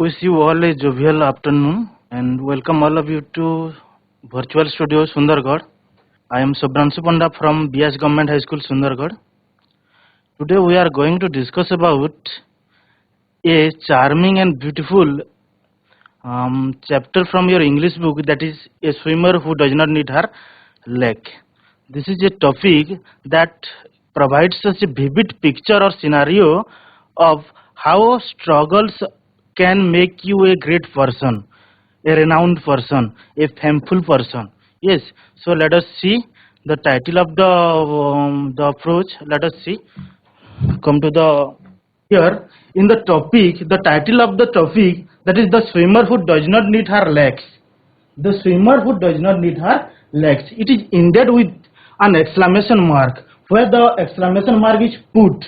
Wish you all a jovial afternoon and welcome all of you to Virtual Studio Sundargarh. I am Subhransu Panda from BS Government High School Sundargarh. Today we are going to discuss about a charming and beautiful chapter from your English book, that is a swimmer who does not need her leg. This is a topic that provides us a vivid picture or scenario of how struggles can make you a great person, a renowned person, a fameful person. Yes, so let us see the title of the approach. Let us see. Come to the here in the topic. The title of the topic, that is the swimmer who does not need her legs. The swimmer who does not need her legs. It is ended with an exclamation mark. Where the exclamation mark is put,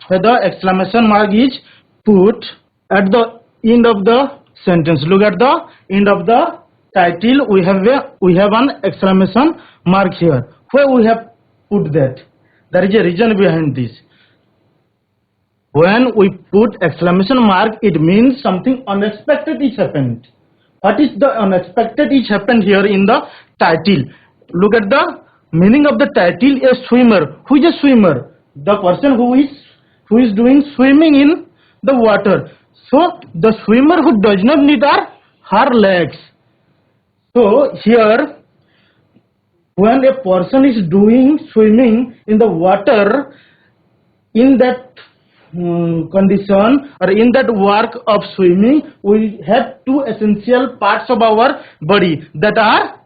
where the exclamation mark is put at the end of the sentence. Look at the end of the title. We have an exclamation mark here. Where we have put that? There is a reason behind this. When we put exclamation mark, it means something unexpected is happened. What is the unexpected is happened here in the title? Look at the meaning of the title. A swimmer. Who is a swimmer? The person who is doing swimming in the water. So the swimmer who does not need her legs. So here, when a person is doing swimming in the water, in that condition or in that work of swimming, we have two essential parts of our body, that are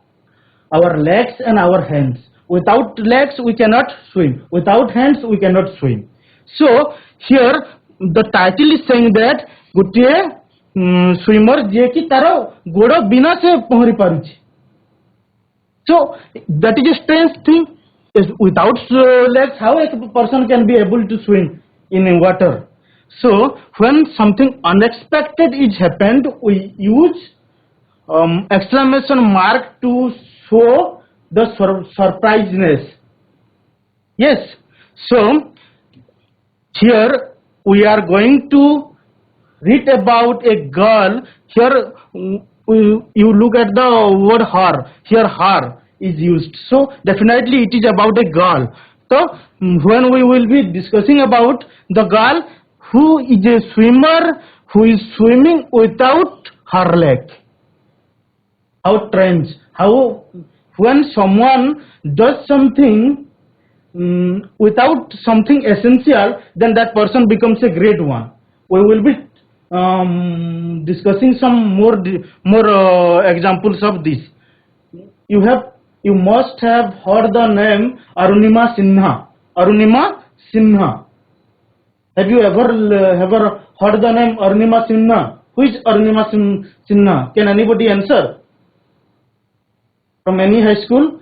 our legs and our hands. Without legs we cannot swim, without hands we cannot swim. So here the title is saying that gotiye swimmer je ki taro godo bina se pohri paruchi. So that is a strange thing. Without legs, how a person can be able to swim in water? So when something unexpected is happened, we use exclamation mark to show the surpriseness. Yes, so here we are going to read about a girl. Here you look at the word her. Here her is used, so definitely it is about a girl. So when we will be discussing about the girl who is a swimmer, who is swimming without her leg. How strange! How when someone does something without something essential, then that person becomes a great one. We will be discussing some more examples of this. You must have heard the name Arunima Sinha. Arunima Sinha. Have you ever heard the name Arunima Sinha? Who is Arunima Sinha? Can anybody answer? From any high school?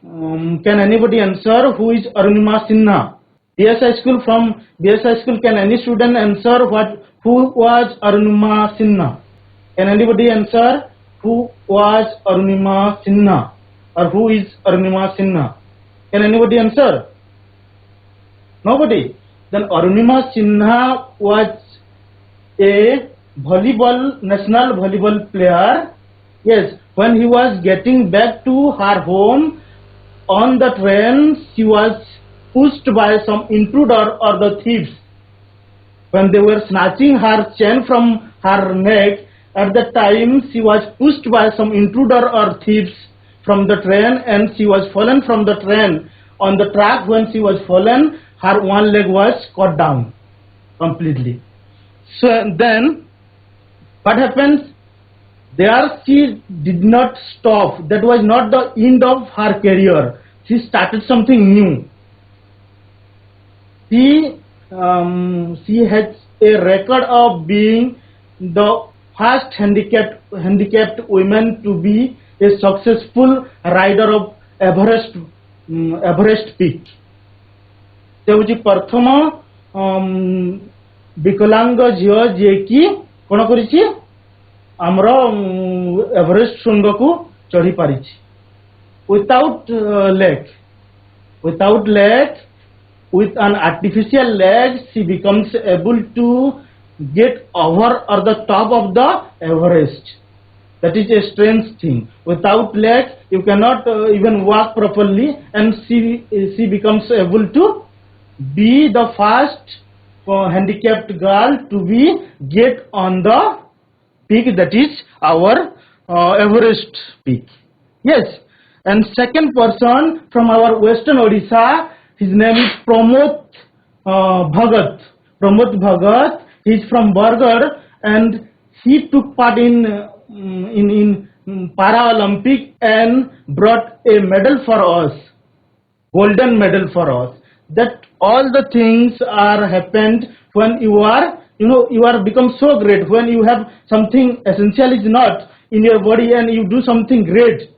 Can anybody answer who is Arunima Sinha? BS High School, from BS High School, can any student answer who was Arunima Sinha? Can anybody answer who was Arunima Sinha? Or who is Arunima Sinha? Can anybody answer? Nobody. Then Arunima Sinha was a national volleyball player. Yes, when he was getting back to her home on the train, she was pushed by some intruder or the thieves. When they were snatching her chain from her neck, at that time she was pushed by some intruder or thieves from the train, and she was fallen from the train. On the track, when she was fallen, her one leg was cut down completely. So then what happens? There she did not stop. That was not the end of her career. She started something new. She has a record of being the first handicapped woman to be a successful rider of Everest peak. ସେ ହେଉଛି ପ୍ରଥମ ବିକଳାଙ୍ଗ ଝିଅ ଯିଏକି କ'ଣ କରିଛି, ଆମର Everest ଶୃଙ୍ଗକୁ ଚଢ଼ି ପାରିଛି without leg. With an artificial leg, she becomes able to get over or the top of the Everest. That is a strange thing. Without legs, you cannot even walk properly, and she becomes able to be the first handicapped girl to be get on the peak, that is our Everest peak. Yes, and second person from our Western Odisha, his name is Pramod Bhagat. Pramod Bhagat, he is from Bargarh, and he took part in Paralympic and brought a medal for us, golden medal for us. That all the things are happened when you are, you are become so great, when you have something essential is not in your body and you do something great,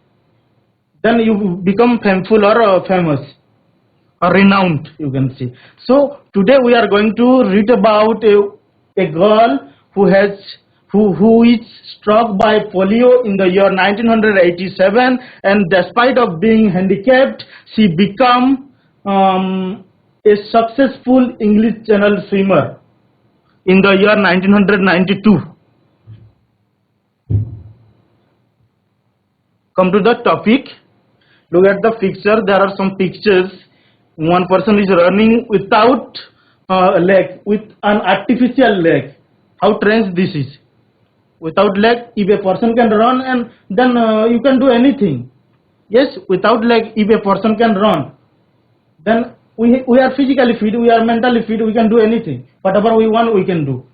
then you become famous or famous or renowned, you can see. So today we are going to read about a girl who is struck by polio in the year 1987, and despite of being handicapped, she become a successful English Channel swimmer in the year 1992. Come to the topic. Look at the picture. There are some pictures. One person is running without a leg, with an artificial leg. How strange this is. Without leg, if a person can run, and then you can do anything. Yes, without leg, if a person can run, then we are physically fit, we are mentally fit, we can do anything. Whatever we want, we can do.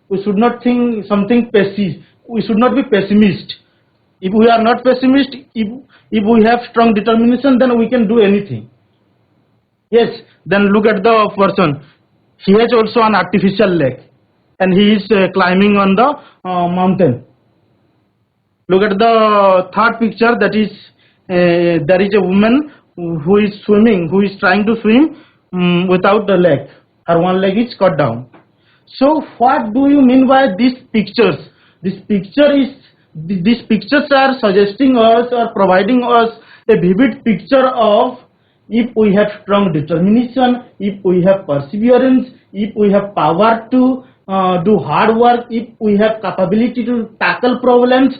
We should not think something pessimist. We should not be pessimist. If we are not pessimist, if we have strong determination, then we can do anything. Yes, then look at the person. He has also an artificial leg, and he is climbing on the mountain. Look at the third picture. That is, there is a woman who is swimming, who is trying to swim without the leg. Her one leg is cut down. So what do you mean by these pictures? These pictures are suggesting us or providing us a vivid picture of, if we have strong determination, if we have perseverance, if we have power to do hard work, if we have capability to tackle problems,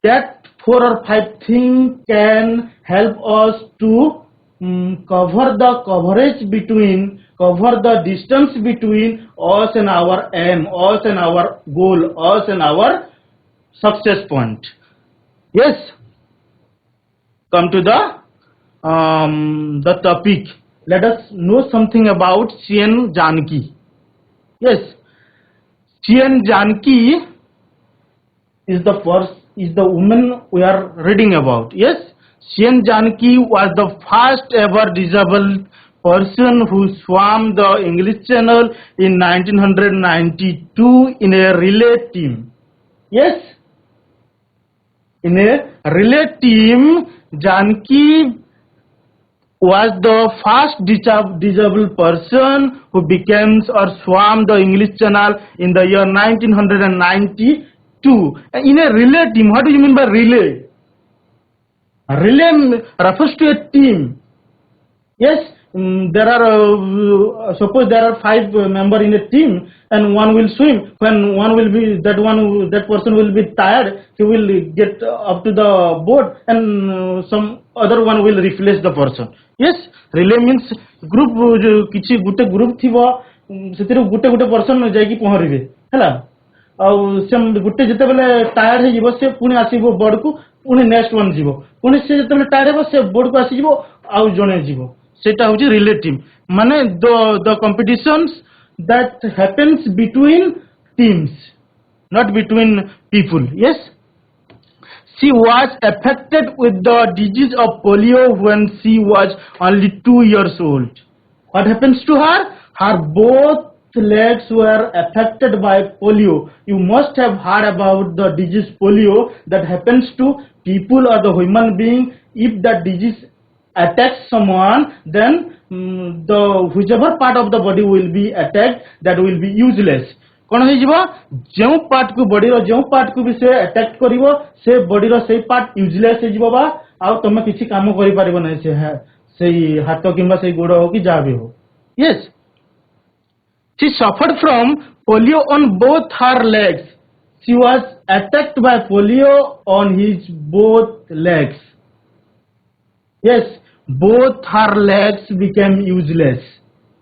that 4 or 5 things can help us to cover the distance between us and our aim, us and our goal, us and our success point. Yes, come to the topic. Let us know something about Chien Janki. Yes, Chien Janki is the woman we are reading about. Yes, Chien Janki was the first ever disabled person who swam the English Channel in 1992 in a relay team. Yes, in a relay team, Janki was the first disabled person who becomes or swam the English Channel in the year 1992. In a relay team, what do you mean by relay? A relay refers to a team. Yes, there are suppose there are 5 members in a team, and one will swim. When that person will be tired, he will get up to the boat, and some other one will replace the person. Yes, relay means group. किछि गुटे group थिबो, सेतिर गुटे person जाई कि पहरिबे हैला, आ से गुटे जते बेले tired हे जिवो, से पुनी आसीबो बोर्ड को, पुनी नेक्स्ट वन जिवो, पुनी से जते बेले टायर्ड हेबो, से बोर्ड को आसी जिवो, आ जणे जिवो. सेटा होची रिले टीम. माने the competitions that happens between teams, not between people. Yes, she was affected with the disease of polio when she was only 2 years old. What happens to her? Her both legs were affected by polio. You must have heard about the disease polio that happens to people or the human being. If that disease attacks someone, then the whichever part of the body will be attacked, that will be useless. कौन हो जिवो, जो part को body रो जो part को भी से attack करिवो, से बॉडी रो से पार्ट यूजलेस हे जिवो बा, आ तमे किछि काम करि पारिबो नै, से है सेही हाथ किंबा सेही गोड़ हो कि जा भी हो. Yes, She suffered from polio on both her legs. She was attacked by polio on his both legs. Yes, both her legs became useless.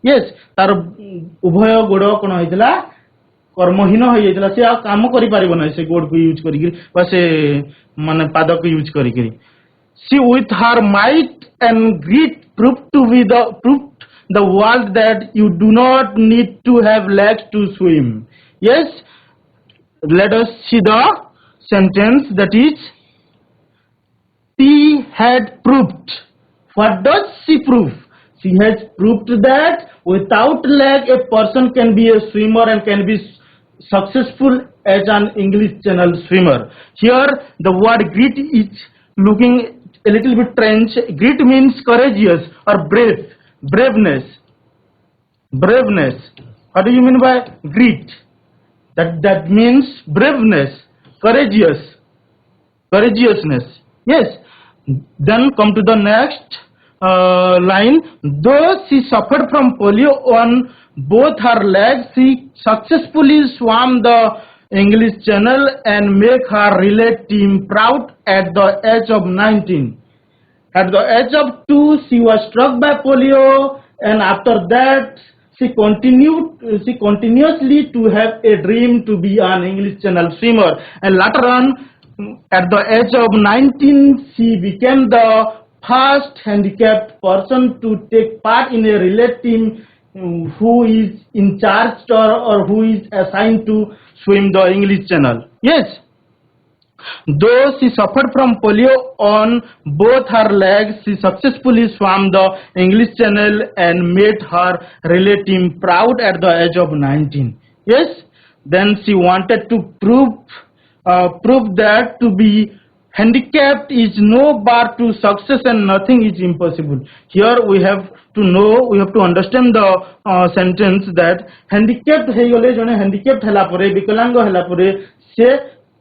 Yes, तार उभय गोड़ कौन होइतला कर्महीन हो जाइतला से आ काम करि परिबो नै से गोड़ को यूज करी बा से माने पाद को यूज करी she with her might and grit proved the world that you do not need to have legs to swim. Yes, let us see the sentence, that is, she had proved. What does she prove? She has proved that without leg a person can be a swimmer and can be successful as an English Channel swimmer. Here the word grit is looking a little bit strange. Grit means courageous or brave, braveness. What do you mean by grit? That means braveness, courageousness. Yes. Then come to the next line. Though she suffered from polio on both her legs, she successfully swam the English Channel and make her relay team proud at the age of 19. At the age of 2, she was struck by polio, and after that she continuously to have a dream to be an English Channel swimmer, and later on at the age of 19 she became the first handicapped person to take part in a relay team who is in charge or who is assigned to swim the English Channel. Yes. Though she suffered from polio on both her legs, she successfully swam the English Channel and made her relay team proud at the age of 19. Yes, then she wanted to prove that to be handicapped is no bar to success and nothing is impossible. Here we have to understand the sentence that handicapped heigole jone handicapped hela pore bikalango hela pore se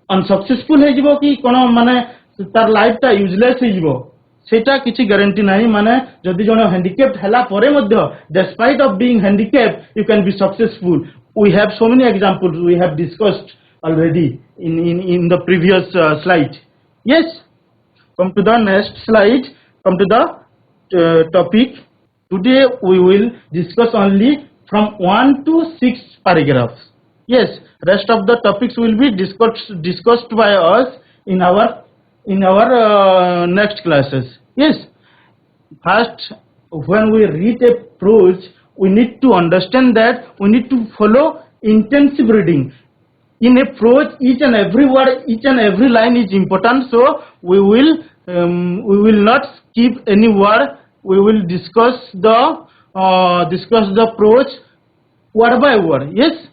unsuccessful hejibo ki kono mane tar life ta useless hejibo सेटा किछि guarantee नाही माने जदि जण handicapped हला परे मध्ये despite of being handicapped you can be successful. We have so many examples we have discussed already in the previous slide. Yes, come to the next slide, come to the topic. Today we will discuss only from 1 to 6 paragraphs. Yes, rest of the topics will be discussed by us in our next classes. Yes, first when we read a prose we need to understand that we need to follow intensive reading. In a prose each and every word, each and every line is important, so we will not skip any word. We will discuss the prose word by word. Yes,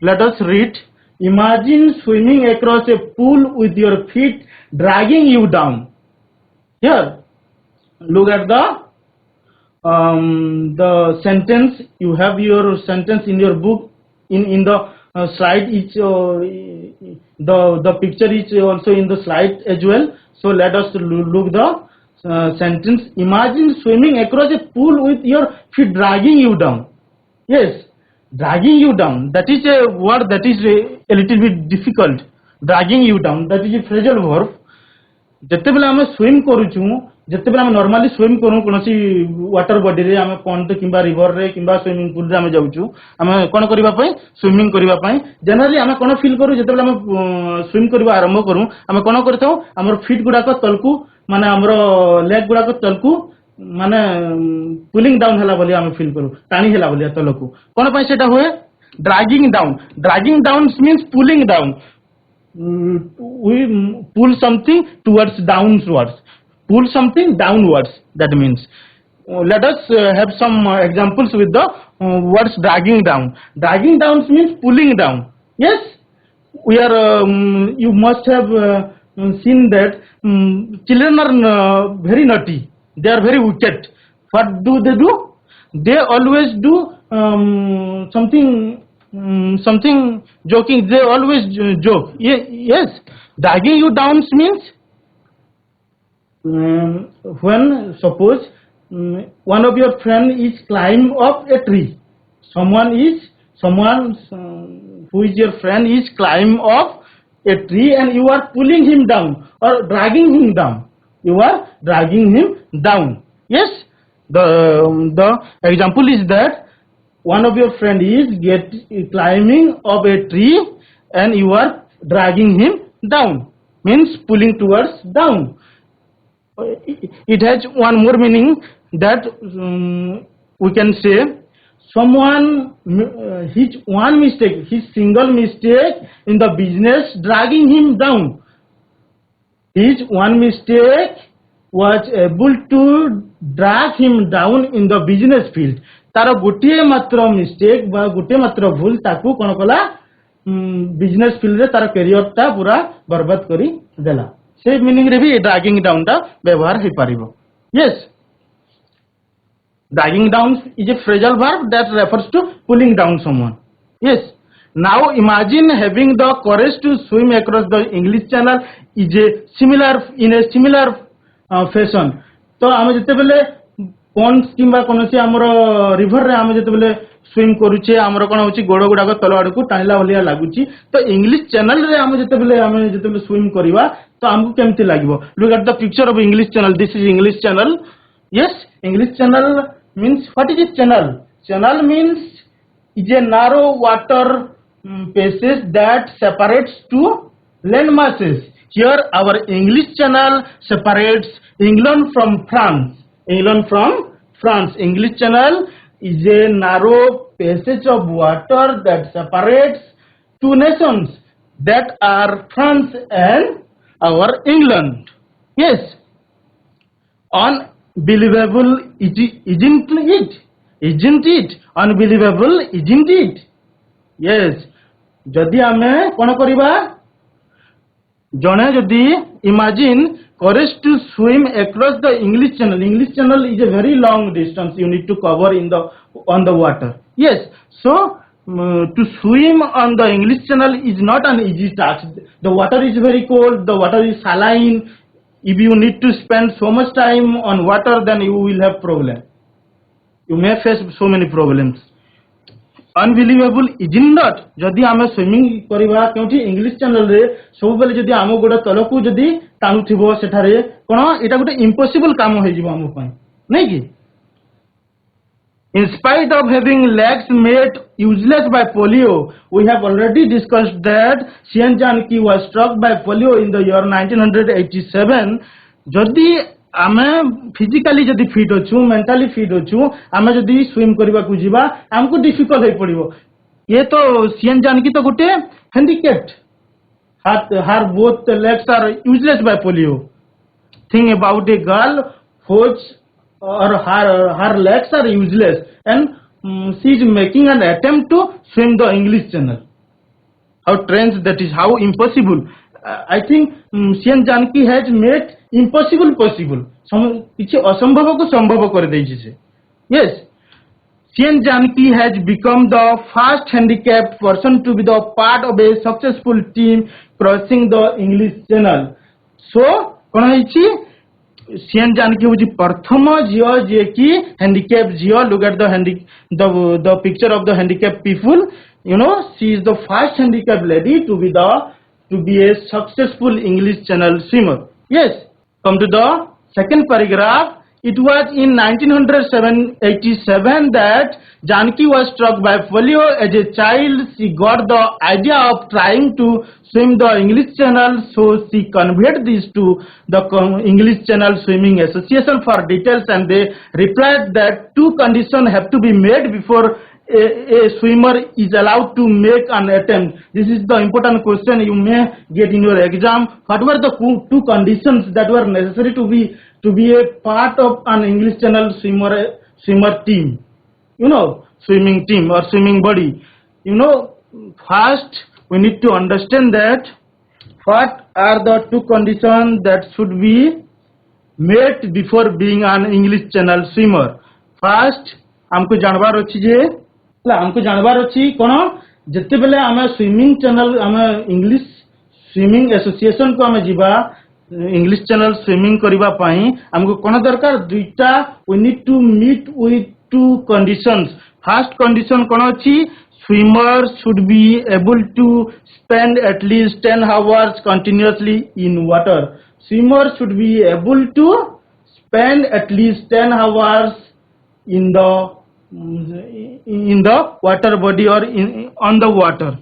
let us read. Imagine swimming across a pool with your feet dragging you down. Here, look at the sentence. You have your sentence in your book. In the slide, the picture is also in the slide as well. So let us look the sentence. Imagine swimming across a pool with your feet dragging you down. Yes, dragging you down. That is a word that is a little bit difficult. Dragging you down. That is a phrasal verb. जते बेला हम swim करूछु जते बेला हम normally swim करू कोनसी water body रे हम pond किबा river रे किबा swimming pool रे हम जाउछु हम कोन करिबा पई स्विमिंग करिबा पई जनरली हम कोन फील करू जते बेला हम स्विम करिबा आरंभ करू हम कोन करथौ हमर फीट गुडा को तलकू माने हमर लेग गुडा को तलकू माने पुलिंग डाउन हला बोली हम फील करू टाणी हला बोली तलकू कोन पई सेटा होय dragging down means pulling down. We pull something towards downwards. Pull something downwards. That means. Let us have some examples with the words dragging down. Dragging down means pulling down. Yes, we are. You must have seen that children are very naughty. They are very wicked. What do? They always do something joking. They always joke. Yes, dragging you down means when suppose one of your friend is climb up a tree, someone is someone who is your friend is climb up a tree and you are pulling him down or dragging him down. You are dragging him down. Yes, the example is that one of your friend is climbing up a tree and you are dragging him down, means pulling towards down. It has one more meaning that we can say someone his one mistake, his single mistake in the business dragging him down. His one mistake was able to drag him down in the business field. तार गोटे मात्र mistake बा गोटे मात्र भूल ताकू कोन कला business field रे तार करियर ता पूरा बर्बाद करी देला. से मीनिंग रे भी ड्रैगिंग डाउन ता व्यवहार हे पारिबो. Yes, dragging down is a phrasal verb that refers to pulling down someone. Yes. Now imagine having the courage to swim across the English Channel is a similar fashion. तो आम जिते बेले Pond's किंबा कोनोसी हमर रिवर रे आम जिते बेले स्विम करूचे हमर कोन होची गोड़ गुडा को तल आड़ को टाणिला भलिया लागुची. तो इंग्लिश चैनल रे आम जिते बेले स्विम करबा तो हमको केमती लागबो. Look at the picture of English channel. This is English channel. Yes, English channel means, what is it channel? Channel means is a narrow water passage that separates two land masses. Here our English channel separates England from France. England from France. English channel is a narrow passage of water that separates two nations that are France and our England. Yes. Unbelievable, isn't it? Isn't it? Unbelievable, isn't it? Yes. जदि आमे कोन करिबा जणे जदि imagine courage to swim across the English Channel. English Channel is a very long distance you need to cover on the water. Yes. So to swim on the English Channel is not an easy task. The water is very cold. The water is saline. If you need to spend so much time on water, then you will have problem. You may face so many problems. Unbelievable, isn't it? जदि आमे swimming करिबा क्योंकि English channel रे सब बेले जदि आमो गोडा तलकू जदि टाणुथिबो सेठारे कोन एटा गोटे इम्पॉसिबल काम होई जिवो आमो पय नै कि. In spite of having legs made useless by polio, we have already discussed that Xian Janki was struck by polio in the year 1987. जदि आमे फिजिकली जदि फिट होछु, मेंटली फिट होछु, आमे जदि स्विम करबा को जिबा हमको डिफिकल्ट होई पड़िबो. ये तो Xian Janki तो गोटे handicapped, her both legs are useless by polio. Think about a girl whose or her legs are useless and she is making an attempt to swim the English Channel. How strange that is, how impossible. I think Xian Janki has made impossible possible. किछि असंभव को संभव कर देछि से. Yes, Xian Janki has become the first handicapped person to be the part of a successful team crossing the English Channel. So cone होइछि Xian Janki होछि प्रथम जियो जे कि handicapped Jio. Look at the picture of the handicapped people. You know, she is the first handicapped lady to be a successful English Channel swimmer. Yes. Come to the second paragraph. It was in 1987 that Janki was struck by polio. As a child, she got the idea of trying to swim the English Channel, so she conveyed this to the English Channel Swimming Association for details, and they replied that two conditions have to be made before a swimmer is allowed to make an attempt. This is the important question you may get in your exam. What were the two conditions that were necessary to be a part of an English Channel swimmer team? You know, swimming team or swimming body. You know, first we need to understand that what are the two conditions that should be met before being an English Channel swimmer. First हमको जानबार अछि जे हमको जानबार अछि कोन जते बेले आमे swimming channel आमे English swimming association को आमे जिबा इंग्लिश चैनल स्विमिंग करिबा पई हमको कोन दरकार दुईटा we need to meet with two conditions. First condition कोन अछि swimmer should be able to spend at least 10 hours continuously in water. Swimmer should be able to spend at least 10 hours in the water body or on the water.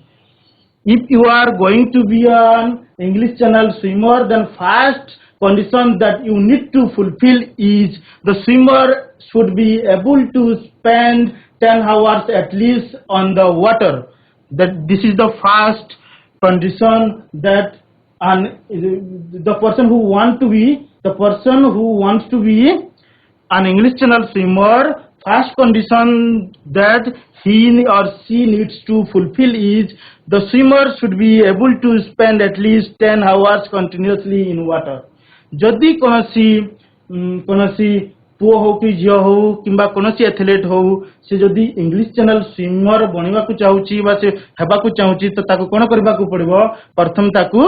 If you are going to be an English Channel swimmer, then first condition that you need to fulfill is the swimmer should be able to spend 10 hours at least on the water. That this is the first condition that the person who wants to be an English Channel swimmer, first condition that he or she needs to fulfill is the swimmer should be able to spend at least 10 hours continuously in water. जदि कोनोसी पुओ हो कि झियो हो किंबा कोनोसी athlete हो से जदि इंग्लिश चैनल स्विमर बनिबा को चाहूची बा से हेबा को चाहूची तो ताको कोन करबा को पड़िबो प्रथम ताको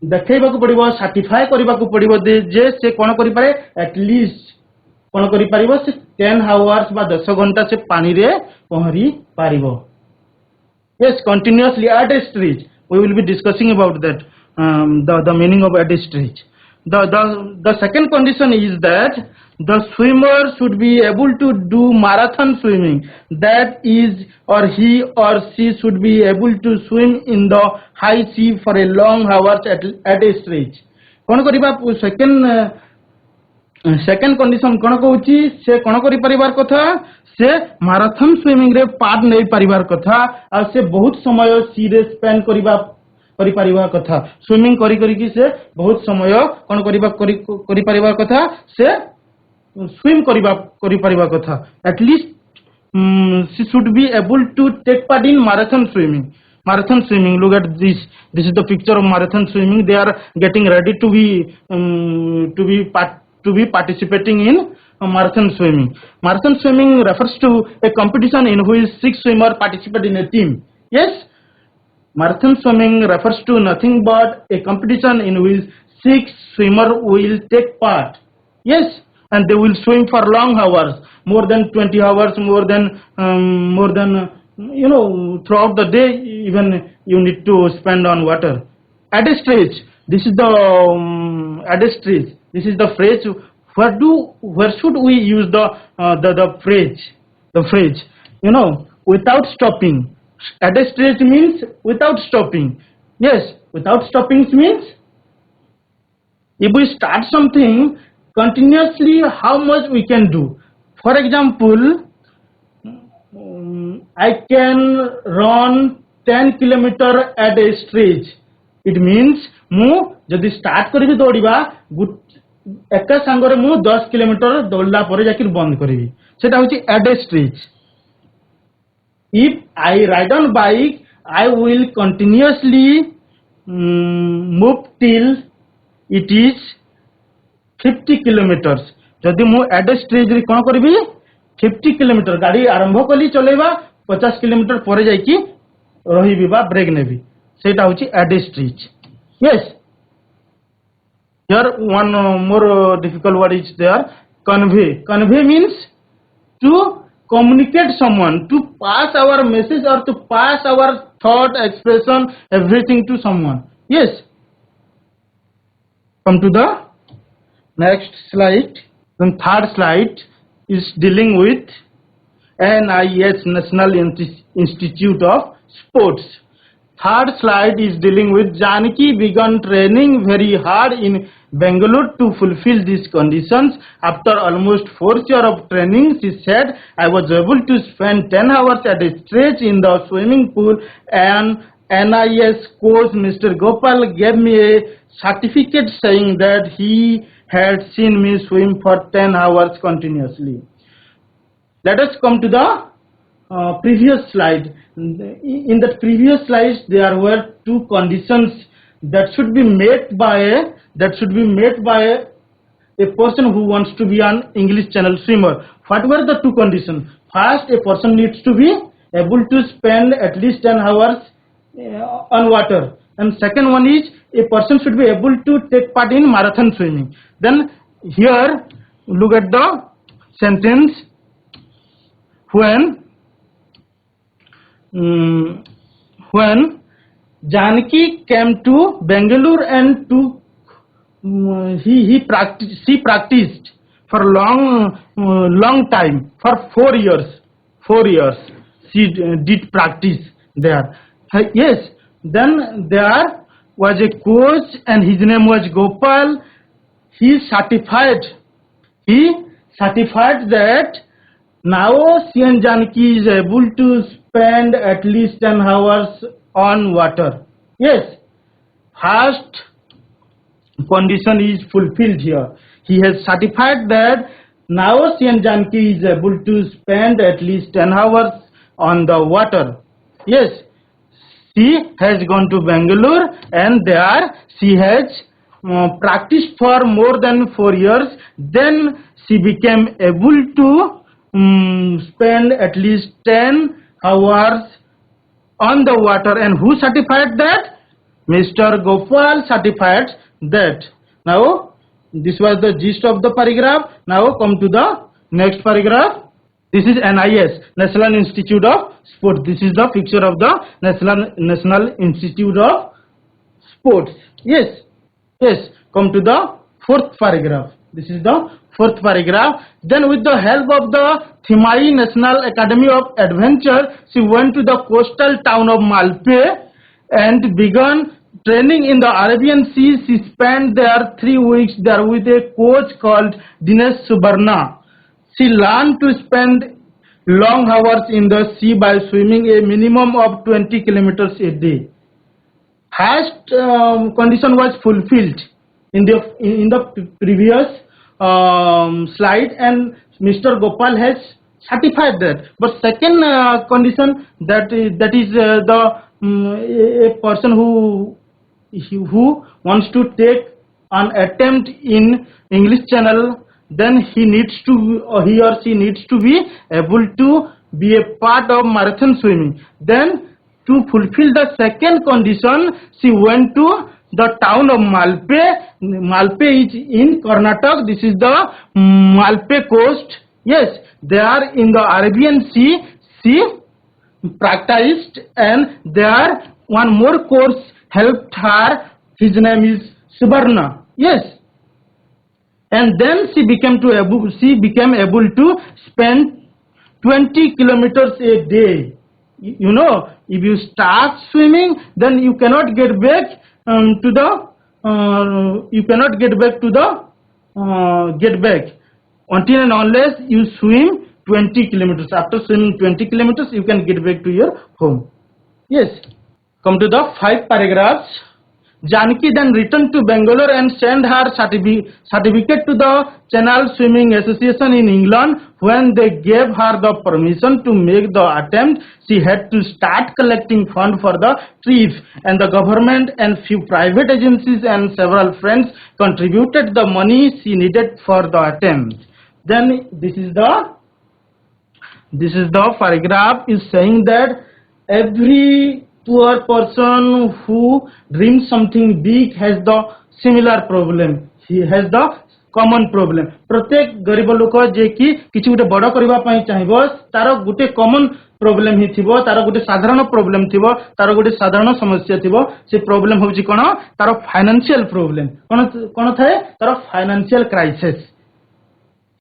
देखैबा को पड़िबो सर्टिफाई करबा को पड़िबो जे से कोन करि पारे एटलीस्ट कोन करि पारिबो से 10 आवर्स बा 10 घंटा से पानी रे पहरी पारिबो. Yes, continuously at a stretch. We will be discussing about that, the meaning of at a stretch. The second condition is that the swimmer should be able to do marathon swimming. That is, or he or she should be able to swim in the high sea for a long hours at a stretch. कौन करिबा second condition कौन कहूची से कौन करि परिवार कथा से marathon swimming रे पार्ट नै परिवार कथा आ से बहुत समय सी रे स्पेंड करिबा करि परिवार कथा स्विमिंग करि करि कि से बहुत समय कौन करिबा करि परिवार कथा से स्विम करि परिवार कथा at least she should be able to take part in marathon swimming. Look at this is the picture of marathon swimming. They are getting ready to be participating in marathon swimming. Marathon swimming refers to a competition in which 6 swimmers participate in a team. Yes, marathon swimming refers to nothing but a competition in which 6 swimmers will take part. Yes, and they will swim for long hours, more than 20 hours, more than throughout the day. Even you need to spend on water. At a stretch, this is the at a stretch. This is the phrase. Where should we use the phrase? The phrase, without stopping. At a stretch means without stopping. Yes, without stopping means if we start something continuously, how much we can do. For example, I can run 10 kilometers at a stretch. It means mu jodi start karibi dौड़िबा एका संगरे मु 10 kilometre दौड़ला परे जाकिर बंद करिवि सेटा होची at a stretch. If I ride on bike, I will continuously move till it is 50 kilometers. जदि मु eight a stretch रे कोन करिवि 50 किलोमीटर गाड़ी आरंभ कली चलेबा 50 किलोमीटर परे जाइकी रहिबि बा ब्रेक नेबि सेटा होची at a stretch. Yes. Here one more difficult word is there. Convey. Convey means to communicate someone, to pass our message or to pass our thought, expression, everything to someone. Yes. Come to the next slide. The third slide is dealing with NIS, National Institute of Sports. Third slide is dealing with Janaki began training very hard in Bangalore to fulfill these conditions. After almost 4 years of training, she said, I was able to spend 10 hours at a stretch in the swimming pool, and NIS coach Mr. Gopal gave me a certificate saying that he had seen me swim for 10 hours continuously. Let us come to the previous slide. In the previous slide, there were 2 conditions that should be met by a person who wants to be an English Channel swimmer. What were the 2 conditions? First, a person needs to be able to spend at least 10 hours on water, and second one is a person should be able to take part in marathon swimming. Then here look at the sentence. When mm, when Janaki came to Bangalore and she practiced for long time, for 4 years. 4 years she did practice there. Yes, then there was a coach and his name was Gopal. He certified that now she and Janaki is able to spend at least 10 hours on water. Yes, first condition is fulfilled here. He has certified that now she and Janaki is able to spend at least 10 hours on the water. Yes, she has gone to Bangalore and there she has practiced for more than 4 years. Then she became able to spend at least 10 hours on the water. And who certified that? Mr. Gopal certified that. Now, this was the gist of the paragraph. Now, come to the next paragraph. This is NIS, National Institute of Sport. This is the picture of the National Institute of Sports. Yes. Come to the fourth paragraph. This is the fourth paragraph. Then, with the help of the Thimai National Academy of Adventure, she went to the coastal town of Malpe and began training in the Arabian Sea. She spent there 3 weeks there with a coach called Teacher-Subhransu. She learned to spend long hours in the sea by swimming a minimum of 20 kilometers a day. First condition was fulfilled in the previous slide, and Mr. Gopal has certified that. But second condition, that is a person who wants to take an attempt in English Channel, then he or she needs to be able to be a part of marathon swimming. Then, to fulfill the second condition, she went to the town of Malpe. Malpe is in Karnataka. This is the Malpe coast. Yes, there in the Arabian Sea, she practiced, and there one more course helped her. His name is Subharna. Yes. And then she became able to spend 20 kilometers a day. You know, if you start swimming, then you cannot get back until and unless you swim 20 kilometers. After swimming 20 kilometers, you can get back to your home. Yes. Come to the 5 paragraphs. Janaki then returned to Bangalore and sent her certificate to the Channel Swimming Association in England. When they gave her the permission to make the attempt, she had to start collecting funds for the trip, and the government and few private agencies and several friends contributed the money she needed for the attempt. Then this is the paragraph is saying that every poor person who dreams something big has the similar problem. He has the common problem. प्रत्येक गरीब लोक जे कि किछि गुटे बड़ करबा पई चाहिबो तार गुटे common problem ही थिबो, तार गुटे साधारण प्रॉब्लम थिबो, तार गुटे साधारण समस्या थिबो. से प्रॉब्लम होछि कोन? तार फाइनेंशियल प्रॉब्लम. कोन थाए? तार financial crisis.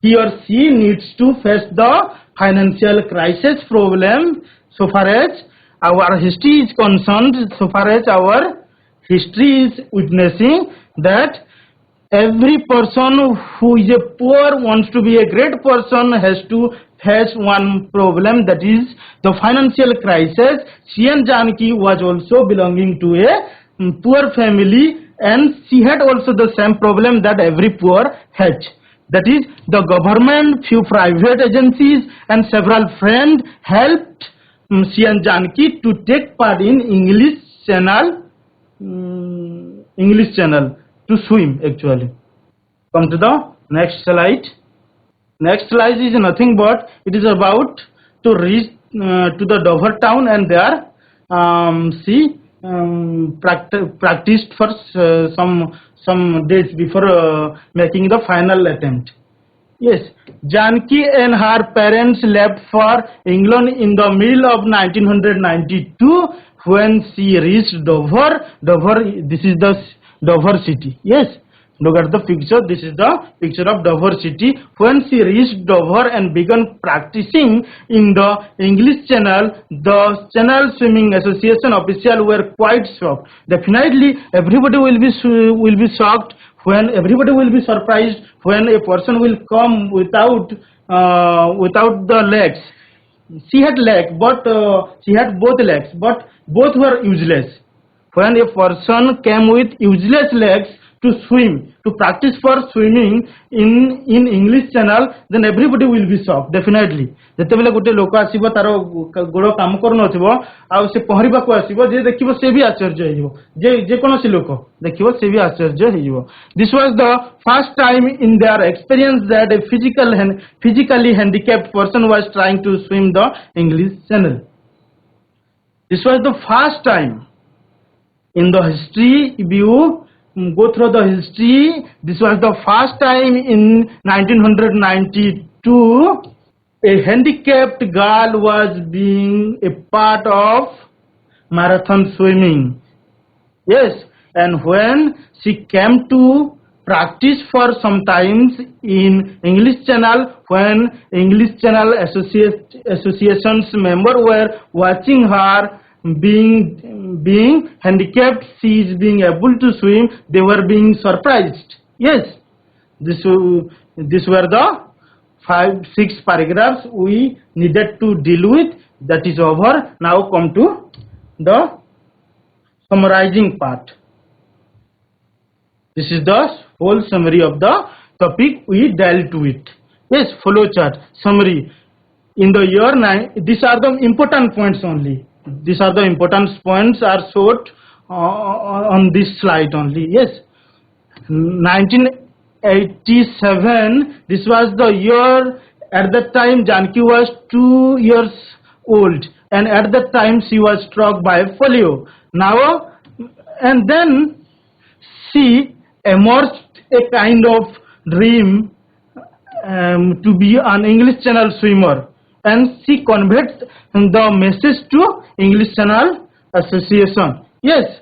He or she needs to face the financial crisis problem. So far as our history is concerned, so far as our history is witnessing that every person who is a poor wants to be a great person has to face one problem, that is the financial crisis. She and Janaki was also belonging to a poor family, and she had also the same problem that every poor has. That is, the government, few private agencies and several friends helped she and Janaki to take part in English channel to swim actually. Come to the next slide. Next slide is nothing but it is about to reach to the Dover town, and there she practiced for some days before making the final attempt. Yes, Janki and her parents left for England in the middle of 1992 when she reached Dover. Dover, this is the Dover city. Yes, look at the picture. This is the picture of Dover city. When she reached Dover and began practicing in the English Channel, the Channel Swimming Association officials were quite shocked. Definitely, everybody will be shocked, when everybody will be surprised when a person will come without the legs. She had legs, but she had both legs, but both were useless. When a person came with useless legs to swim, to practice for swimming in English Channel, then everybody will be shocked, definitely. ଯେତେବେଳେ ଗୋଟେ ଲୋକ ଆସିବ ତାର ଗୋଡ଼ କାମ କରୁନଥିବ ଆଉ ସେ ପହଁରିବାକୁ ଆସିବ, ଯେ ଦେଖିବ ସେ ବି ଆଶ୍ଚର୍ଯ୍ୟ ହେଇଯିବ, ଯେ କୌଣସି ଲୋକ ଦେଖିବ ସେ ବି ଆଶ୍ଚର୍ଯ୍ୟ ହେଇଯିବ. This was the first time in their experience that a physically handicapped person was trying to swim the English Channel. This was the first time in the history. If you go through the history, this was the first time in 1992 a handicapped girl was being a part of marathon swimming. Yes, and when she came to practice for some times in English Channel, when English Channel association's member were watching her being handicapped, she is being able to swim, they were being surprised. Yes, this were the 5-6 paragraphs we needed to deal with. That is over. Now come to the summarizing part. This is the whole summary of the topic we dealt with. Yes, flow chart, summary. In the year 9, these are the important points only. These are the important points are short on this slide only. Yes, 1987, this was the year. At that time Janki was 2 years old, and at that time she was struck by polio. Now and then she emerged a kind of dream to be an English Channel swimmer, and she conveyed the message to English Channel Association. Yes,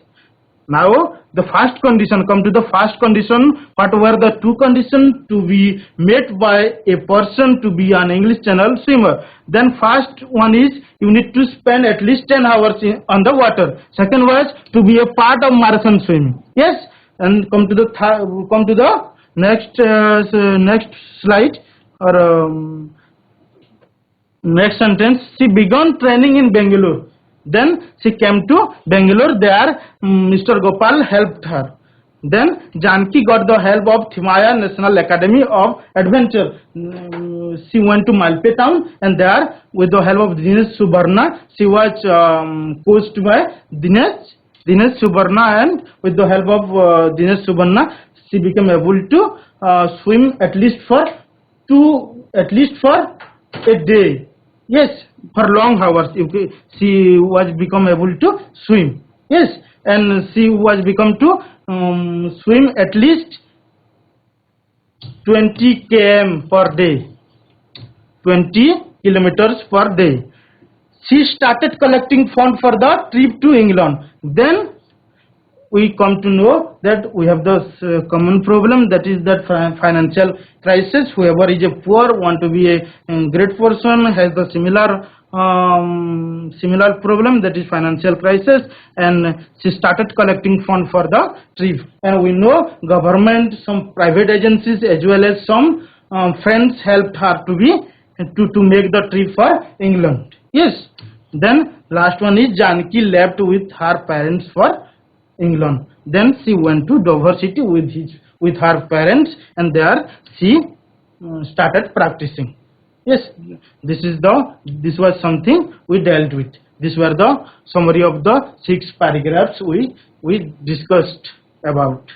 now the first condition, come to the first condition. What were the two conditions to be met by a person to be an English Channel swimmer? Then first one is you need to spend at least 10 hours on the water. Second was to be a part of marathon swimming. Yes, and come to the next slide, or next sentence. She began training in Bangalore. Then she came to Bangalore. There Mr. Gopal helped her. Then Janki got the help of Thimaya National Academy of Adventure. She went to Malpe town, and there with the help of Teacher-Subhransu, she was coached by Teacher-Subhransu, and with the help of Teacher-Subhransu, she became able to swim at least for a day. Yes, for long hours she was become able to swim. Yes, and she was become to swim at least 20 km per day, 20 kilometers per day. She started collecting funds for the trip to England. Then we come to know that we have this common problem, that is that financial crisis. Whoever is a poor want to be a great person has the similar problem, that is financial crisis, and she started collecting funds for the trip. And we know government, some private agencies as well as some friends helped her to make the trip for England. Yes, then last one is Janki left with her parents for England. Then she went to Dover city with her parents, and there she started practicing. Yes, this was something we dealt with. These were the summary of the 6 paragraphs we discussed about.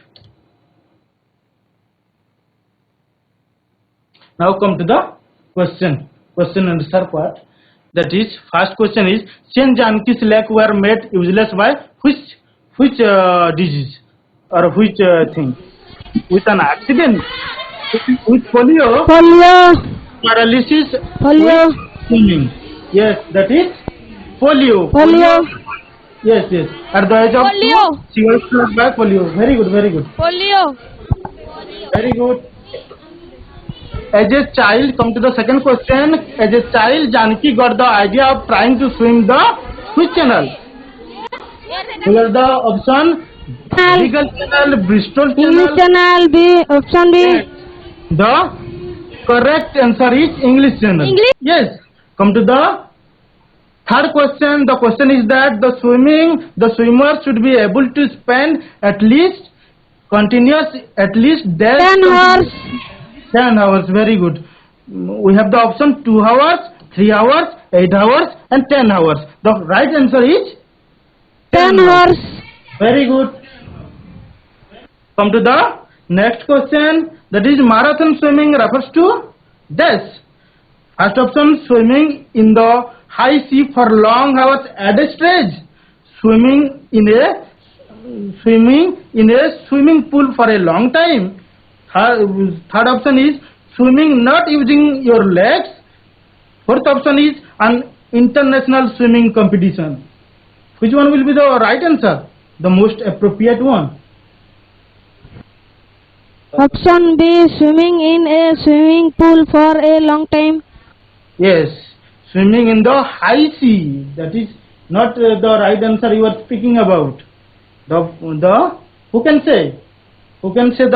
Now come to the question answer part. That is, first question is, Chen Janki's legs were made useless by which disease or which thing? With an accident? With polio, polio, paralysis polio, with swimming. Yes, that is polio. polio, Yes, yes. At the age of Polio. 2, she was struck by polio. Very good, very good. Polio. Very good. As a child, come to the second question. As a child, Janaki got the idea of trying to swim the which channel? Here the option Beagle channel, Bristol English channel. channel B, option B. Yes. The correct answer is English channel. English. Yes. Come to the third question. The question is that the swimmer should be able to spend at least 10 hours. 10 hours. Very good. We have the option 2 hours, 3 hours, 8 hours and 10 hours. The right answer is 10 hours. Very good. Come to the next question. That is marathon swimming refers to this. First option, swimming in the high sea for long hours at a stretch. Swimming in a swimming pool for a long time. Third option is swimming not using your legs. Fourth option is an international swimming competition. Which one will be the right answer? The most appropriate one. Option B, swimming in a swimming pool for a long time. Yes, swimming in the high sea. That is not the right answer you are speaking about. The who can say? Who can say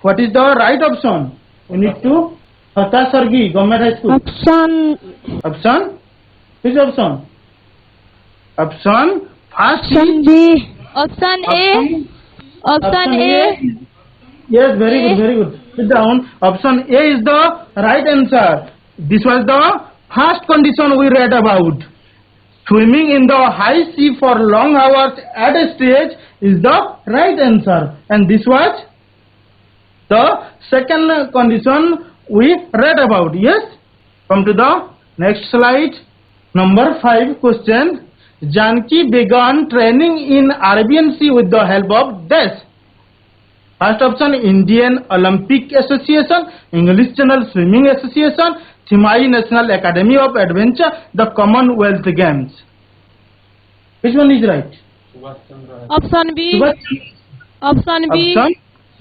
what is the right option? We need to Hata Sargi, Government High School. Option? Which option? Option first Option B. Option A. Option A. Yes, very good, very good. Sit down. Option A is the right answer. This was the first condition we read about. Swimming in the high sea for long hours at a stretch is the right answer. And this was the second condition we read about. Yes? Come to the next slide. Number 5 question. Janaki began training in Arabian Sea with the help of this. First option, Indian Olympic Association, English Channel Swimming Association, Thimai National Academy of Adventure, the Commonwealth Games. Which one is right? Option B. Option B.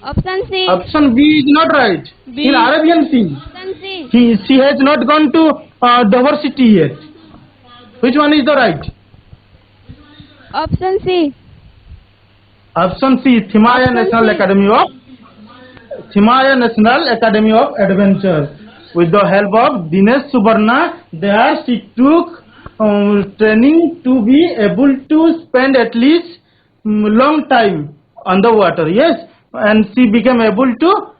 Option C. Option B is not right. B. In Arabian Sea. Option C. She has not gone to diversity yet. Which one is the right? Option C. Option C, Thimai National Academy of Adventure. With the help of Teacher-Subhransu, there she took training to be able to spend at least long time on the water. Yes, and she became able to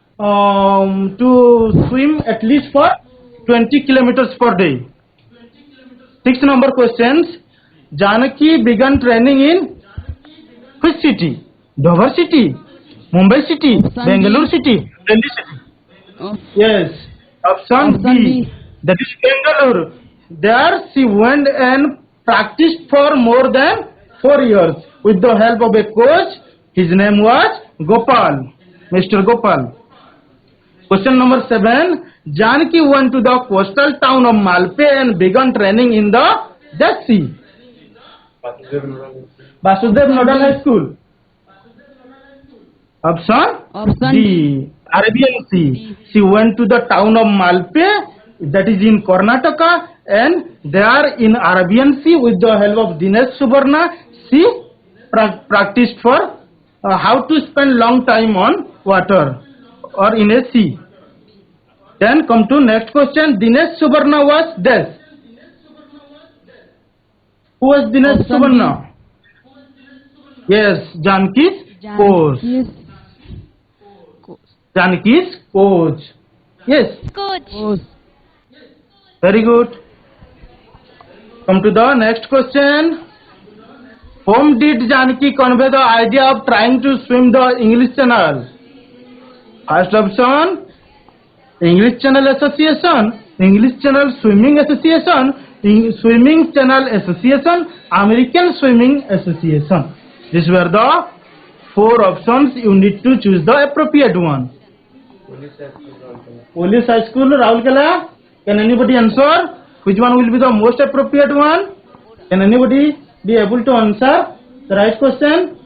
swim at least for 20 kilometers per day. 6 number questions. Janaki began training in which city? Dover city, Mumbai city, Bangalore city, Delhi city. Yes, option B. That is Bangalore. There she went and practiced for more than 4 years with the help of a coach. His name was Gopal, Mr. Gopal. Question number 7. Janaki went to the coastal town of Malpe and began training in the Dead Sea. Vasudev Nodal High School. Option D. Arabian Sea. She went to the town of Malpe, that is in Karnataka, and there in Arabian Sea with the help of Teacher-Subhransu, she practiced for how to spend long time on water or in a sea. Then come to next question. Teacher-Subhransu was this. Who was Teacher-Subhransu? Yes, Janaki's coach. Janaki's coach. Yes. Coach. Very good. Come to the next question. Whom did Janaki convey the idea of trying to swim the English Channel? First option, English Channel Association, English Channel Swimming Association, Swimming Channel Association, American Swimming Association. These were the 4 options. You need to choose the appropriate one. Police High School, Raulkela. Can anybody answer? Which one will be the most appropriate one? Can anybody be able to answer the right question?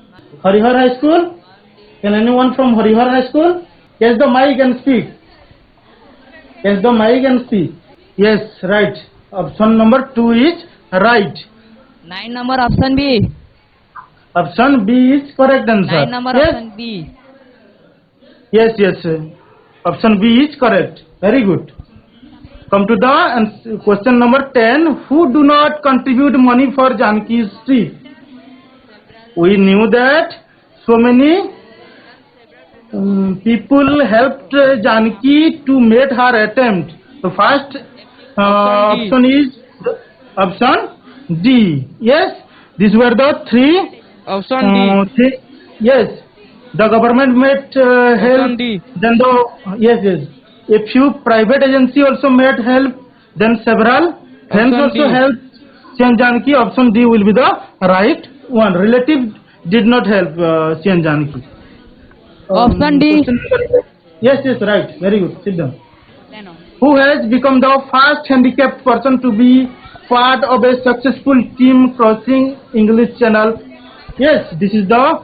Harihar High School. Can anyone from Harihar High School? Catch the mic and speak. Catch the mic and speak. Yes, right. Option number 2 is right. 9 number option B. Option B is correct answer. 9 number Yes? option B. Yes, yes. Option B is correct. Very good. Come to the question number 10. Who do not contribute money for Janki's trip? We knew that so many people helped Janki to make her attempt. The first option is option D. Yes, these were the three. Option D. Yes, the government made help. D. Then yes. A few private agency also made help. Then several friends also helped Sian Janki. Option D will be the right one. Relative did not help Sian Janki. Option D. Yes, right. Very good. Sit down. Who has become the first handicapped person to be part of a successful team crossing English Channel? Yes, this is the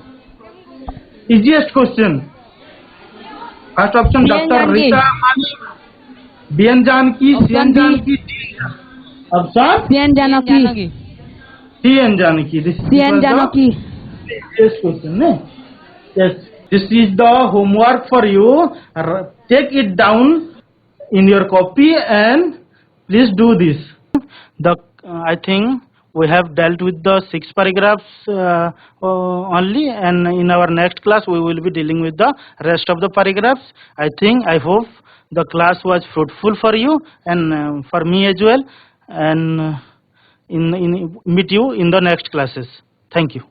easiest question. First option, Dr. Rita Mani, Bian Janki, Sian Janki, option Sian Janaki. Sian Janki. This Sian was Janaki. the easiest question. Ne? Yes, this is the homework for you. Take it down in your copy and please do this. I think we have dealt with the 6 paragraphs only, and in our next class we will be dealing with the rest of the paragraphs. I hope the class was fruitful for you and for me as well, and meet you in the next classes. Thank you.